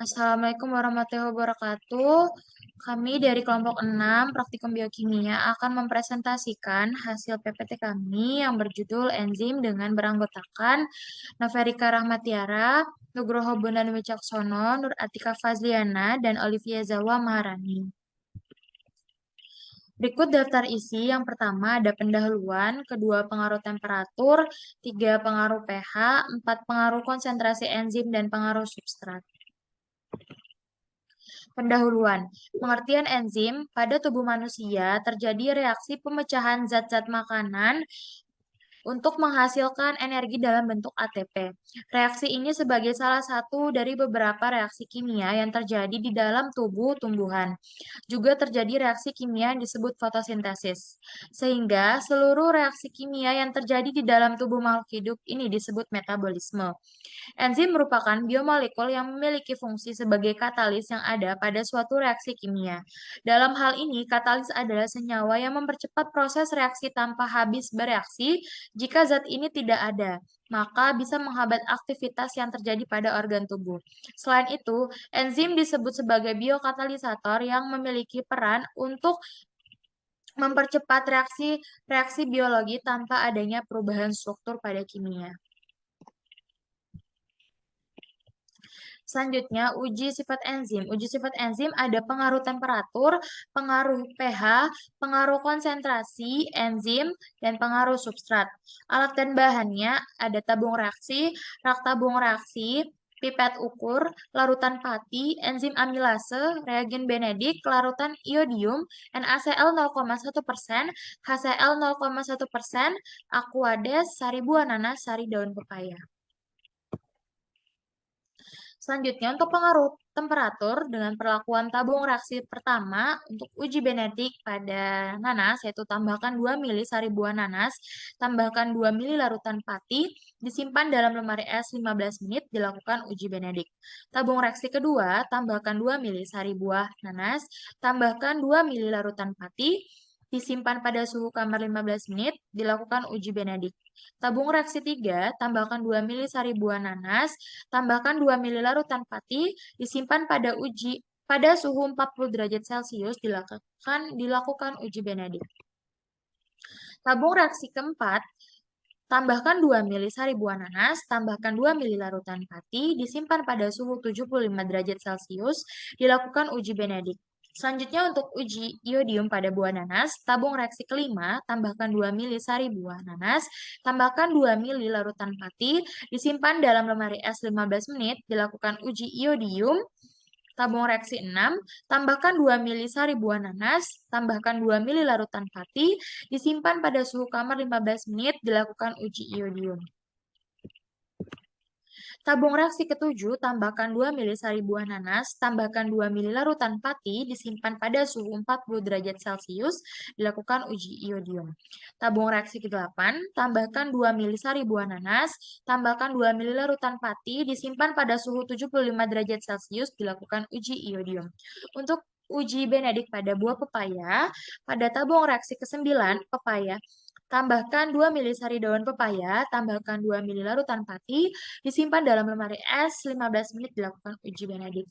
Assalamualaikum warahmatullahi wabarakatuh. Kami dari kelompok 6 Praktikum Biokimia akan mempresentasikan hasil PPT kami yang berjudul Enzim dengan beranggotakan Noverika Rahmatiara, Nugroho Bondan Wicaksono, Nur Atika Fazliana, dan Olivia Zawa Maharani. Berikut daftar isi. Yang pertama ada pendahuluan, kedua pengaruh temperatur, tiga pengaruh pH, empat pengaruh konsentrasi enzim dan pengaruh substrat. Pendahuluan. Pengertian enzim pada tubuh manusia terjadi reaksi pemecahan zat-zat makanan untuk menghasilkan energi dalam bentuk ATP. Reaksi ini sebagai salah satu dari beberapa reaksi kimia yang terjadi di dalam tubuh tumbuhan. Juga terjadi reaksi kimia yang disebut fotosintesis. Sehingga seluruh reaksi kimia yang terjadi di dalam tubuh makhluk hidup ini disebut metabolisme. Enzim merupakan biomolekul yang memiliki fungsi sebagai katalis yang ada pada suatu reaksi kimia. Dalam hal ini, katalis adalah senyawa yang mempercepat proses reaksi tanpa habis bereaksi. Jika zat ini tidak ada, maka bisa menghambat aktivitas yang terjadi pada organ tubuh. Selain itu, enzim disebut sebagai biokatalisator yang memiliki peran untuk mempercepat reaksi biologi tanpa adanya perubahan struktur pada kimia. Selanjutnya, uji sifat enzim. Uji sifat enzim ada pengaruh temperatur, pengaruh pH, pengaruh konsentrasi enzim, dan pengaruh substrat. Alat dan bahannya ada tabung reaksi, rak tabung reaksi, pipet ukur, larutan pati, enzim amilase, reagen Benedict, larutan iodium, NaCl 0,1%, HCl 0,1%, Aquades, sari buah nanas, sari daun pepaya. Selanjutnya, untuk pengaruh temperatur dengan perlakuan tabung reaksi pertama untuk uji Benedict pada nanas, yaitu tambahkan 2 mili sari buah nanas, tambahkan 2 mili larutan pati, disimpan dalam lemari es 15 menit, dilakukan uji Benedict. Tabung reaksi kedua, tambahkan 2 mili sari buah nanas, tambahkan 2 mili larutan pati, disimpan pada suhu kamar 15 menit, dilakukan uji Benedict. Tabung reaksi 3, tambahkan 2 mili sari buah nanas, tambahkan 2 mili larutan pati, disimpan pada suhu 40 derajat Celcius, dilakukan uji Benedict. Tabung reaksi keempat, tambahkan 2 mili sari buah nanas, tambahkan 2 mili larutan pati, disimpan pada suhu 75 derajat Celcius, dilakukan uji Benedict. Selanjutnya untuk uji iodium pada buah nanas, tabung reaksi kelima, tambahkan 2 mili sari buah nanas, tambahkan 2 mili larutan pati, disimpan dalam lemari es 15 menit, dilakukan uji iodium. Tabung reaksi 6, tambahkan 2 mili sari buah nanas, tambahkan 2 mili larutan pati, disimpan pada suhu kamar 15 menit, dilakukan uji iodium. Tabung reaksi ketujuh, tambahkan 2 mili sari buah nanas, tambahkan 2 mili larutan pati, disimpan pada suhu 40 derajat Celcius, dilakukan uji iodium. Tabung reaksi ke-8, tambahkan 2 mili sari buah nanas, tambahkan 2 mili larutan pati, disimpan pada suhu 75 derajat Celcius, dilakukan uji iodium. Untuk uji Benedict pada buah pepaya, pada tabung reaksi ke-9, pepaya, tambahkan 2 mili sari daun pepaya, tambahkan 2 mili larutan pati, disimpan dalam lemari es 15 menit, dilakukan uji Benedict.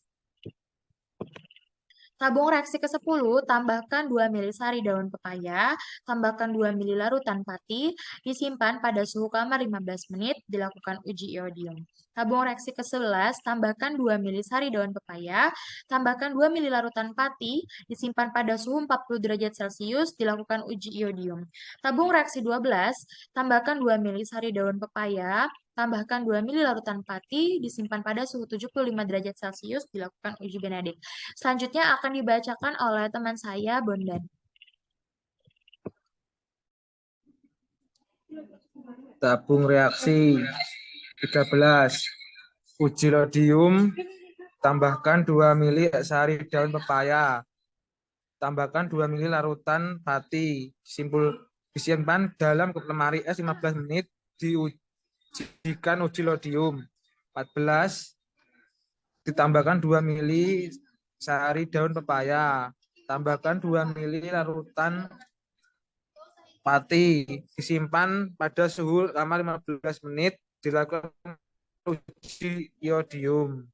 Tabung reaksi ke-10, tambahkan 2 mili sari daun pepaya, tambahkan 2 mili larutan pati, disimpan pada suhu kamar 15 menit, dilakukan uji iodium. Tabung reaksi ke-11, tambahkan 2 mili sari daun pepaya, tambahkan 2 mili larutan pati, disimpan pada suhu 40 derajat Celcius, dilakukan uji iodium. Tabung reaksi 12, tambahkan 2 mili sari daun pepaya, tambahkan 2 mili larutan pati, disimpan pada suhu 75 derajat Celcius, dilakukan uji Benedict. Selanjutnya akan dibacakan oleh teman saya, Bondan. Tabung reaksi 13. Uji lodium, tambahkan 2 mili sari daun pepaya, tambahkan 2 mili larutan pati, disimpan dalam lemari es 15 menit, diujikan uji lodium. 14. Ditambahkan 2 mili sari daun pepaya, tambahkan 2 mili larutan pati, disimpan pada suhu kamar 15 menit, dilakukan uji iodium.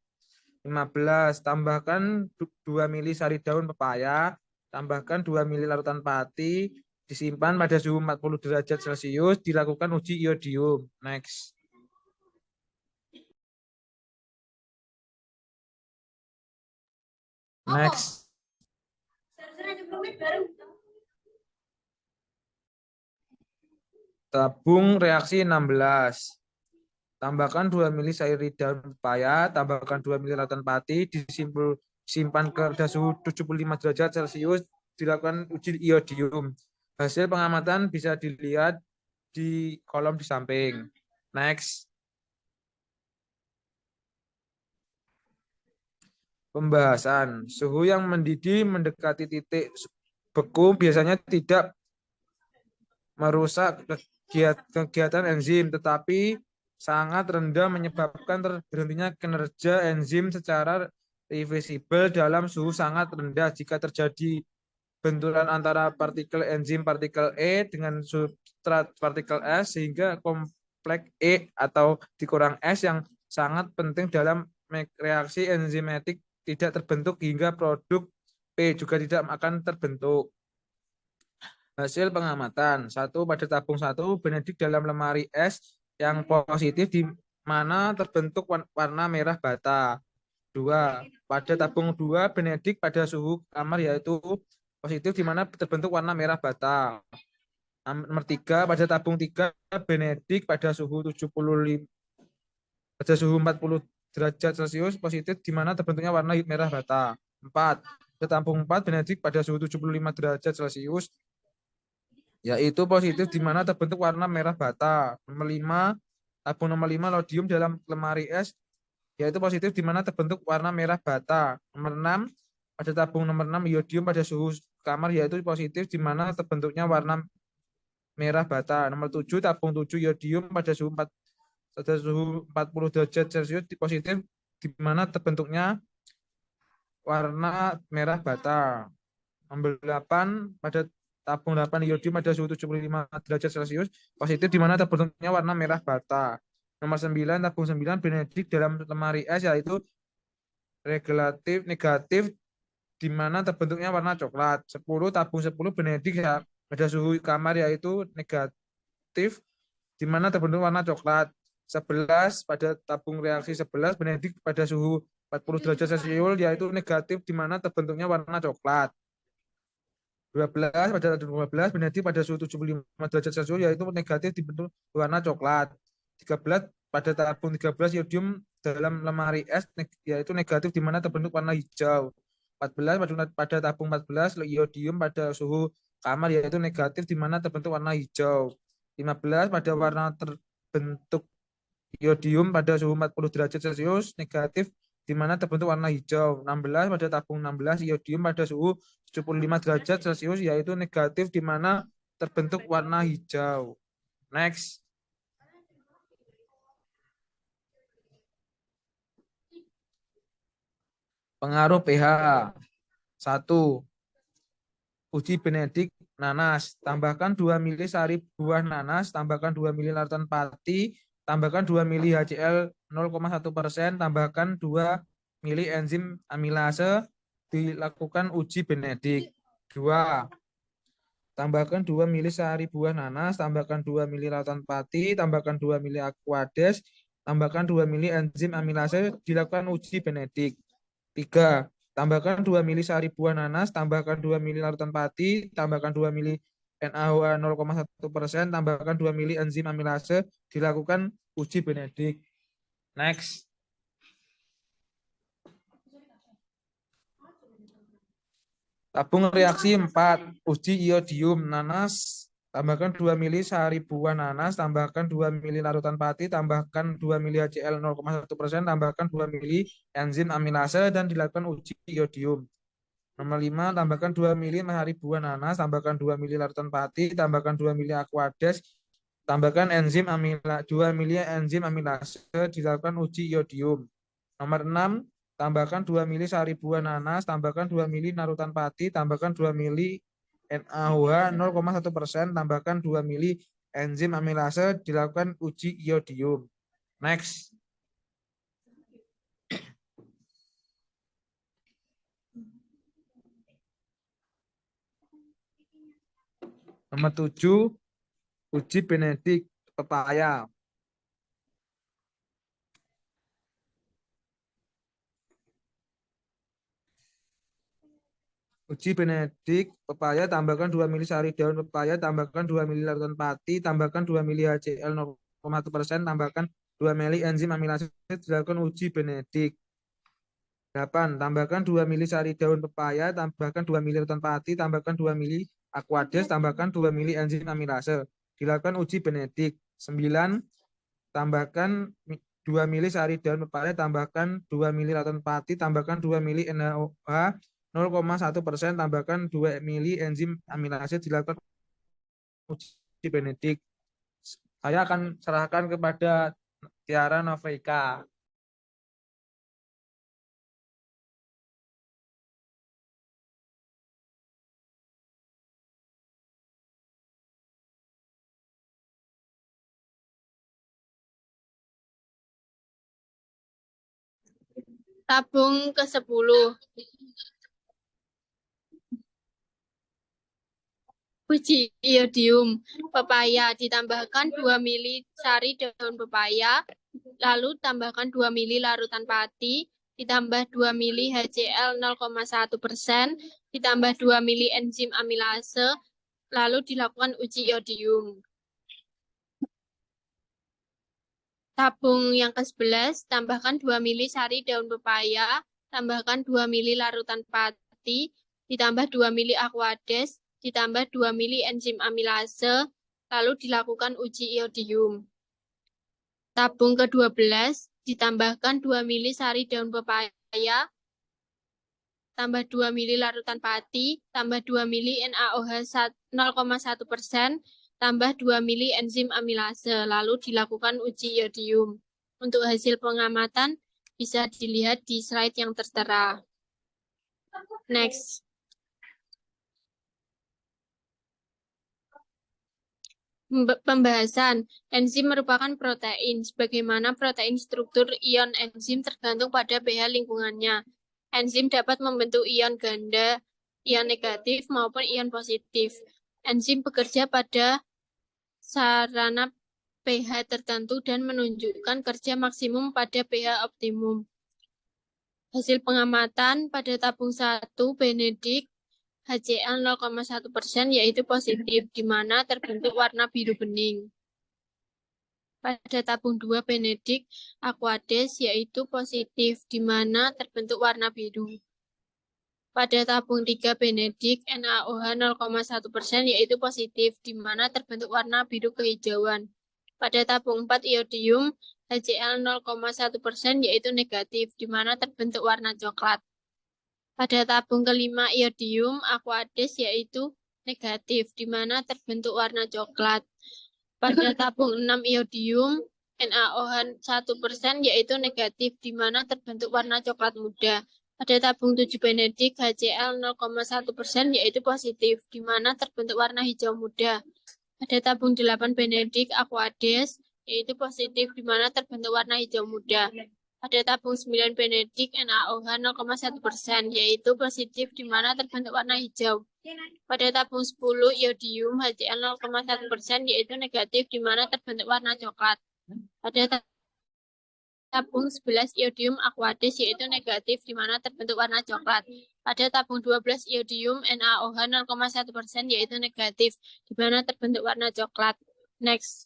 15. Tambahkan 2 mili sari daun pepaya, tambahkan 2 mili larutan pati, disimpan pada suhu 40 derajat Celcius, dilakukan uji iodium. Next. Next. Tabung reaksi 16. Tambahkan 2 mili sari daun pepaya, tambahkan 2 mili larutan pati, disimpan ke suhu 75 derajat Celcius, dilakukan uji iodium. Hasil pengamatan bisa dilihat di kolom di samping. Next. Pembahasan. Suhu yang mendidih mendekati titik beku biasanya tidak merusak kegiatan enzim, tetapi sangat rendah menyebabkan berhentinya kinerja enzim secara reversibel dalam suhu sangat rendah jika terjadi benturan antara partikel enzim partikel E dengan substrat partikel S sehingga kompleks E atau dikurang S yang sangat penting dalam reaksi enzimatik tidak terbentuk hingga produk P juga tidak akan terbentuk. Hasil pengamatan. 1. Pada tabung 1, benedik dalam lemari es yang positif di mana terbentuk warna merah bata. 2. Pada tabung 2, benedik pada suhu kamar yaitu positif di mana terbentuk warna merah bata. Nomor 3, pada tabung 3, benedik pada suhu 40 derajat Celcius positif di mana terbentuknya warna merah bata. 4. Pada tabung 4, benedik pada suhu 75 derajat Celcius yaitu positif di mana terbentuk warna merah bata. Nomor 5, tabung nomor 5 lodium dalam lemari es yaitu positif di mana terbentuk warna merah bata. Nomor 6, pada tabung nomor 6 iodium pada suhu kamar yaitu positif di mana terbentuknya warna merah bata. Nomor 7, tabung 7 iodium pada suhu 40 derajat Celcius positif di mana terbentuknya warna merah bata. Nomor 8, pada tabung 8 iodium pada suhu 75 derajat Celcius positif di mana terbentuknya warna merah bata. Nomor 9, tabung 9 benedik dalam lemari es yaitu regulatif negatif di mana terbentuknya warna coklat. 10, tabung 10 benedik pada suhu kamar yaitu negatif di mana terbentuk warna coklat. 11, pada tabung reaksi 11 benedik pada suhu 40 derajat Celcius yaitu negatif di mana terbentuknya warna coklat. 12, pada 12 benedik pada suhu 75 derajat Celcius yaitu negatif dibentuk warna coklat. 13, pada tabung 13 iodium dalam lemari es yaitu negatif di mana terbentuk warna hijau. 14, pada tabung 14 iodium pada suhu kamar yaitu negatif di mana terbentuk warna hijau. 15, pada warna terbentuk iodium pada suhu 40 derajat Celcius negatif di mana terbentuk warna hijau. 16, pada tabung 16 iodium pada suhu 75 derajat Celcius yaitu negatif di mana terbentuk warna hijau. Next. Pengaruh pH. 1. Uji benedik nanas. Tambahkan 2 mili sari buah nanas, tambahkan 2 mili larutan pati, tambahkan 2 mili HCl 0,1%, tambahkan 2 mili enzim amilase, dilakukan uji benedik. 2. Tambahkan 2 mili sari buah nanas, tambahkan 2 mili larutan pati, tambahkan 2 mili aquades, tambahkan 2 mili enzim amilase, dilakukan uji benedik. 3. Tambahkan 2 mili sari buah nanas, tambahkan 2 mili larutan pati, tambahkan 2 mili NaOH 0,1%, tambahkan 2 mili enzim amilase, dilakukan uji benedik. Next. Tabung reaksi 4, uji iodium nanas, tambahkan 2 mili sari buah nanas, tambahkan 2 mili larutan pati, tambahkan 2 mili HCl 0,1%, tambahkan 2 mili enzim amilase, dan dilakukan uji iodium. Nomor 5, tambahkan 2 mili sari buah nanas, tambahkan 2 mili larutan pati, tambahkan 2 mili aquades, tambahkan 2 mili enzim amilase, dilakukan uji iodium. Nomor 6, tambahkan 2 mili sari buah nanas, tambahkan 2 mili larutan pati, tambahkan 2 mili NaOH 0,1%, tambahkan 2 mili enzim amilase, dilakukan uji iodium. Next. Nomor 7, uji Benedik pepaya. Uji Benedik pepaya, tambahkan 2 mili sari daun pepaya, tambahkan 2 mili larutan pati, tambahkan 2 mili HCl 0,1%, tambahkan 2 mili enzim amilase, dilakukan uji Benedik. 8. Tambahkan 2 mili sari daun pepaya, tambahkan 2 mili larutan pati, tambahkan 2 mili aquades, tambahkan 2 mili enzim amilase, dilakukan uji Benedik. 9. Tambahkan 2 mili sari daun pepaya, tambahkan 2 mili larutan pati, tambahkan 2 mili NaOH 0,1%, tambahkan 2 mili enzim amilase, dilakukan uji Benedik. Saya akan serahkan kepada Tiara Novika. Tabung ke-10. Uji iodium pepaya, ditambahkan 2 mili sari daun pepaya, lalu tambahkan 2 mili larutan pati, ditambah 2 mili HCl 0,1%, ditambah 2 mili enzim amilase, lalu dilakukan uji iodium. Tabung yang ke-11, tambahkan 2 mili sari daun pepaya, tambahkan 2 mili larutan pati, ditambah 2 mili aquades, ditambah 2 mili enzim amilase, lalu dilakukan uji iodium. Tabung ke-12, ditambahkan 2 mili sari daun pepaya, tambah 2 mili larutan pati, tambah 2 mili NaOH 0,1%, tambah 2 mili enzim amilase, lalu dilakukan uji iodium. Untuk hasil pengamatan bisa dilihat di slide yang tertera. Next. Pembahasan. Enzim merupakan protein. Sebagaimana protein, struktur ion enzim tergantung pada pH lingkungannya. Enzim dapat membentuk ion ganda, ion negatif maupun ion positif. Enzim bekerja pada sarana pH tertentu dan menunjukkan kerja maksimum pada pH optimum. Hasil pengamatan pada tabung 1 Benedik HCl 0,1% yaitu positif, di mana terbentuk warna biru bening. Pada tabung 2 Benedik Aquades yaitu positif, di mana terbentuk warna biru. Pada tabung 3 Benedik NaOH 0,1% yaitu positif, di mana terbentuk warna biru kehijauan. Pada tabung 4 iodium HCl 0,1% yaitu negatif, di mana terbentuk warna coklat. Pada tabung kelima iodium aquades yaitu negatif, di mana terbentuk warna coklat. Pada tabung 6 iodium NaOH 1% yaitu negatif, di mana terbentuk warna coklat muda. Pada tabung 7 Benedik HCl 0,1% yaitu positif, di mana terbentuk warna hijau muda. Pada tabung 8 Benedik Aquades yaitu positif, di mana terbentuk warna hijau muda. Pada tabung 9 Benedik NaOH 0,1% yaitu positif, di mana terbentuk warna hijau. Pada tabung 10 iodium HCl 0,1% yaitu negatif, di mana terbentuk warna coklat. Pada tabung 11 iodium aquades yaitu negatif, di mana terbentuk warna coklat. Pada tabung 12 iodium NaOH 0,1% yaitu negatif, di mana terbentuk warna coklat. Next.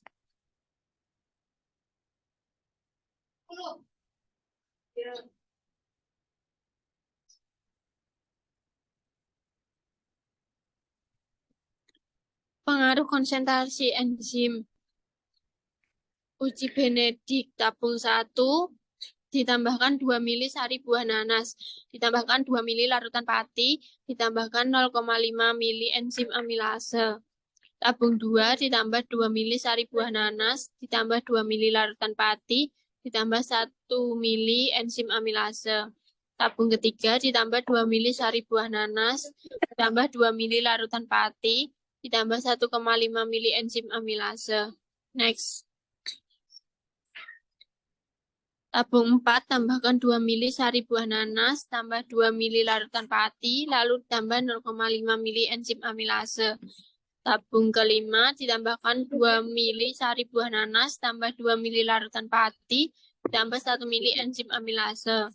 Pengaruh konsentrasi enzim. Uji Benedik tabung 1 ditambahkan 2 mili sari buah nanas, ditambahkan 2 mili larutan pati, ditambahkan 0,5 mili enzim amilase. Tabung 2 ditambah 2 mili sari buah nanas, ditambah 2 mili larutan pati, ditambah 1 mili enzim amilase. Tabung ketiga ditambah 2 mili sari buah nanas, ditambah 2 mili larutan pati, ditambah 1,5 mili enzim amilase. Next. Tabung 4 tambahkan 2 mili sari buah nanas, tambah 2 mili larutan pati, lalu tambah 0,5 mili enzim amilase. Tabung kelima ditambahkan 2 mili sari buah nanas tambah 2 mili larutan pati tambah 1 mili enzim amilase.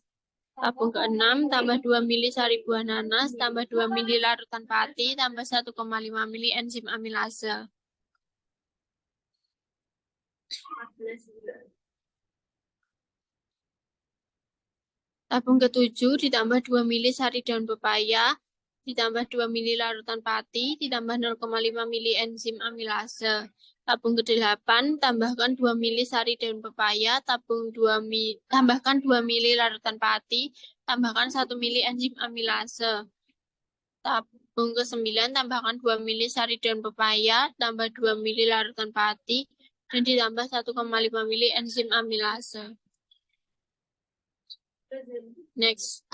Tabung keenam tambah 2 mili sari buah nanas tambah 2 mili larutan pati tambah 1,5 mili enzim amilase. Tabung ketujuh ditambah 2 mili sari daun pepaya ditambah 2 mili larutan pati ditambah 0,5 mili enzim amilase. Tabung ke-8 tambahkan 2 mili sari daun pepaya, tambahkan 2 mili larutan pati, tambahkan 1 mili enzim amilase. Tabung ke-9 tambahkan 2 mili sari daun pepaya, tambah 2 mili larutan pati, dan ditambah 1,5 mili enzim amilase. Next.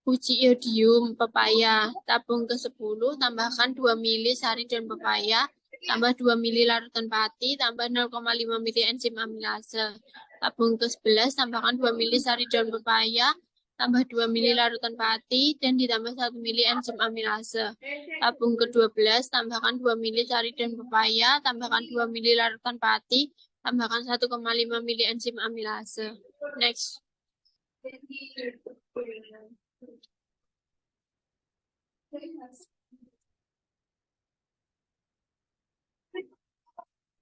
Uji iodium pepaya. Tabung ke-10 tambahkan 2 mili sari daun pepaya, tambah 2 mili larutan pati, tambah 0,5 mili enzim amilase. Tabung ke-11 tambahkan 2 mili sari daun pepaya, tambah 2 mili larutan pati, dan ditambah 1 mili enzim amilase. Tabung ke-12 tambahkan 2 mili sari daun pepaya, tambahkan 2 mili larutan pati, tambahkan 1,5 mili enzim amilase. Next.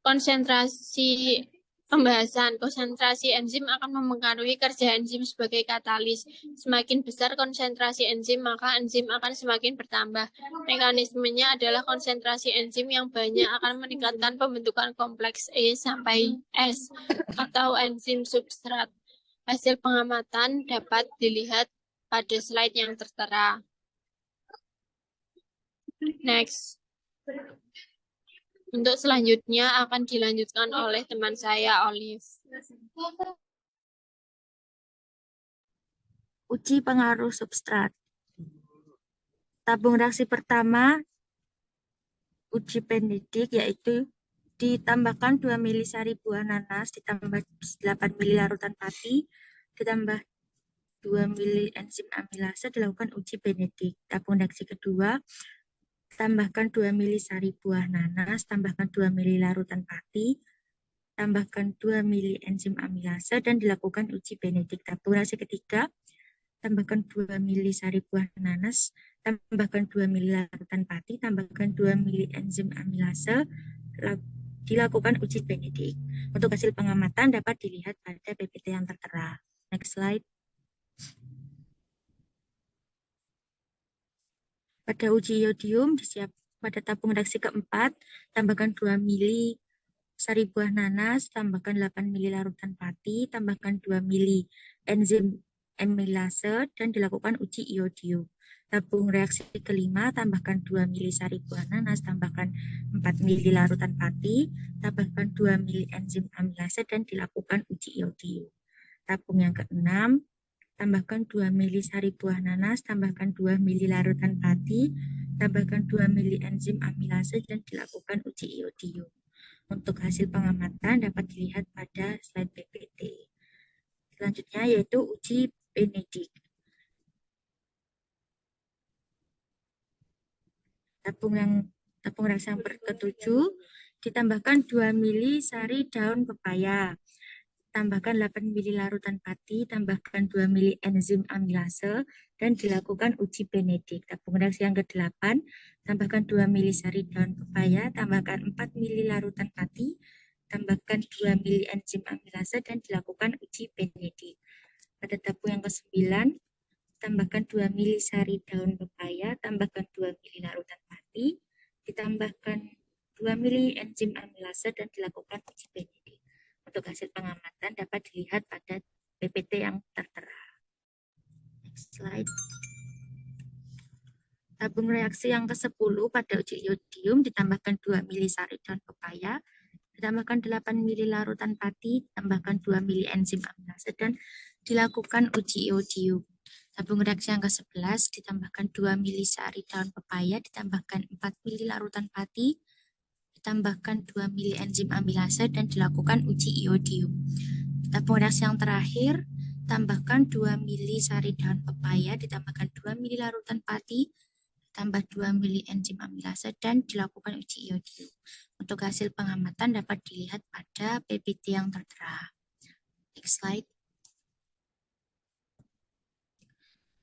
Konsentrasi enzim akan mempengaruhi kerja enzim sebagai katalis. Semakin besar konsentrasi enzim, maka enzim akan semakin bertambah. Mekanismenya adalah konsentrasi enzim yang banyak akan meningkatkan pembentukan kompleks E sampai S atau enzim substrat. Hasil pengamatan dapat dilihat pada slide yang tertera. Next. Untuk selanjutnya akan dilanjutkan oleh teman saya, Olive. Uji pengaruh substrat. Tabung reaksi pertama, uji Benedict, yaitu ditambahkan 2 mili sari buah nanas, ditambah 8 mili larutan pati, ditambah 2 mili enzim amilase, dilakukan uji Benedict. Tabung reaksi kedua, tambahkan 2 mili sari buah nanas, tambahkan 2 mili larutan pati, tambahkan 2 mili enzim amilase, dan dilakukan uji Benedict. Tabung reaksi ketiga, tambahkan 2 mili sari buah nanas, tambahkan 2 mili larutan pati, tambahkan 2 mili enzim amilase, dilakukan uji Benedict. Untuk hasil pengamatan dapat dilihat pada PPT yang tertera. Next slide. Pada uji iodium, pada tabung reaksi keempat, tambahkan 2 mili sari buah nanas, tambahkan 8 mili larutan pati, tambahkan 2 mili enzim amilase, dan dilakukan uji iodium. Tabung reaksi kelima, tambahkan 2 mili sari buah nanas, tambahkan 4 mili larutan pati, tambahkan 2 mili enzim amilase, dan dilakukan uji iodium. Tabung yang keenam, tambahkan 2 mili sari buah nanas, tambahkan 2 mili larutan pati, tambahkan 2 mili enzim amilase, dan dilakukan uji iodium. Untuk hasil pengamatan dapat dilihat pada slide PPT. Selanjutnya yaitu uji Benedict. Tabung reaksi yang ketujuh, ditambahkan 2 mili sari daun pepaya, tambahkan 8 mili larutan pati, tambahkan 2 mili enzim amilase, dan dilakukan uji Benedict. Tabung reaksi yang ke-8, tambahkan 2 mili sari daun pepaya, tambahkan 4 mili larutan pati, tambahkan 2 mili enzim amilase, dan dilakukan uji Benedict. Pada tabung yang ke-9, tambahkan 2 mili sari daun pepaya, tambahkan 2 mili larutan pati, ditambahkan 2 mili enzim amilase, dan dilakukan uji Benedict. Untuk hasil pengamatan dapat dilihat pada PPT yang tertera. Next slide. Tabung reaksi yang ke-10 pada uji iodium, ditambahkan 2 mili sari daun pepaya, ditambahkan 8 mili larutan pati, ditambahkan 2 mili enzim amilase, dan dilakukan uji iodium. Tabung reaksi yang ke-11, ditambahkan 2 mili sari daun pepaya, ditambahkan 4 mili larutan pati, ditambahkan 2 mili enzim amilase, dan dilakukan uji iodium. Tabung reaksi yang terakhir, tambahkan 2 mili sari daun pepaya, ditambahkan 2 mili larutan pati, tambah 2 mili enzim amilase dan dilakukan uji iodium. Untuk hasil pengamatan dapat dilihat pada PPT yang tertera. Next slide.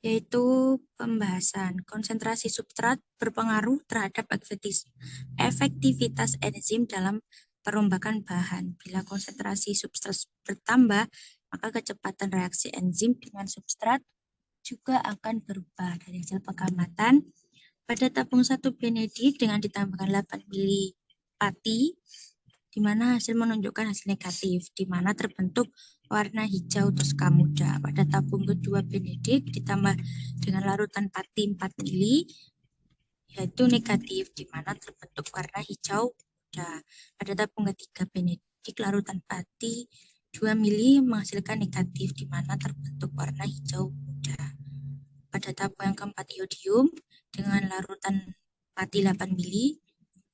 Yaitu pembahasan konsentrasi substrat berpengaruh terhadap efektivitas enzim dalam perombakan bahan. Bila konsentrasi substrat bertambah, maka kecepatan reaksi enzim dengan substrat juga akan berubah. Dari hasil pengamatan, pada tabung 1 Benedict dengan ditambahkan 8 mili pati, di mana hasil menunjukkan hasil negatif, di mana terbentuk warna hijau toska muda. Pada tabung kedua Benedict ditambah dengan larutan pati 4 mili, yaitu negatif, di mana terbentuk warna hijau muda. Pada tabung ketiga Benedict larutan pati 2 mili menghasilkan negatif, di mana terbentuk warna hijau muda. Pada tabung yang keempat iodium dengan larutan pati 8 mili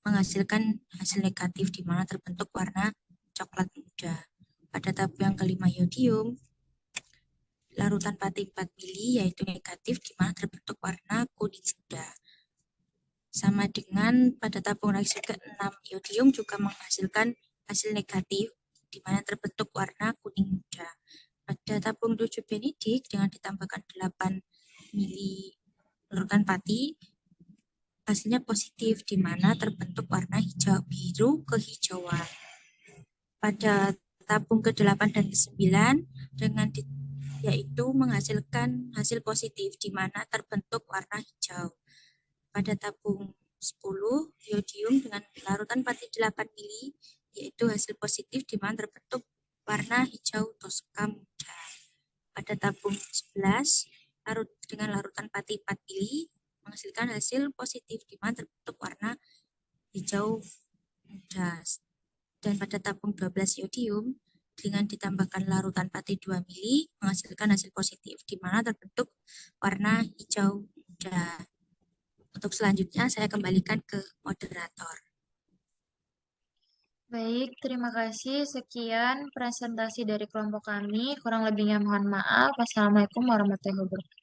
menghasilkan hasil negatif, di mana terbentuk warna coklat muda. Pada tabung yang kelima iodium, larutan pati 4 mili yaitu negatif, di mana terbentuk warna kuning muda. Sama dengan pada tabung reaksi ke-6 iodium juga menghasilkan hasil negatif, di mana terbentuk warna kuning muda. Pada tabung 7 Benedict dengan ditambahkan 8 mili larutan pati, hasilnya positif, di mana terbentuk warna hijau biru kehijauan. Pada tabung ke-8 dan ke-9 dengan yaitu menghasilkan hasil positif, di mana terbentuk warna hijau. Pada tabung 10 iodium dengan larutan pati 8 mili yaitu hasil positif, di mana terbentuk warna hijau toska muda. Pada tabung 11 dengan larutan pati 4 mili menghasilkan hasil positif, di mana terbentuk warna hijau muda. Dan pada tabung 12 iodium dengan ditambahkan larutan pati 2 mili menghasilkan hasil positif, di mana terbentuk warna hijau muda. Untuk selanjutnya saya kembalikan ke moderator. Baik, terima kasih. Sekian presentasi dari kelompok kami. Kurang lebihnya mohon maaf. Wassalamualaikum warahmatullahi wabarakatuh.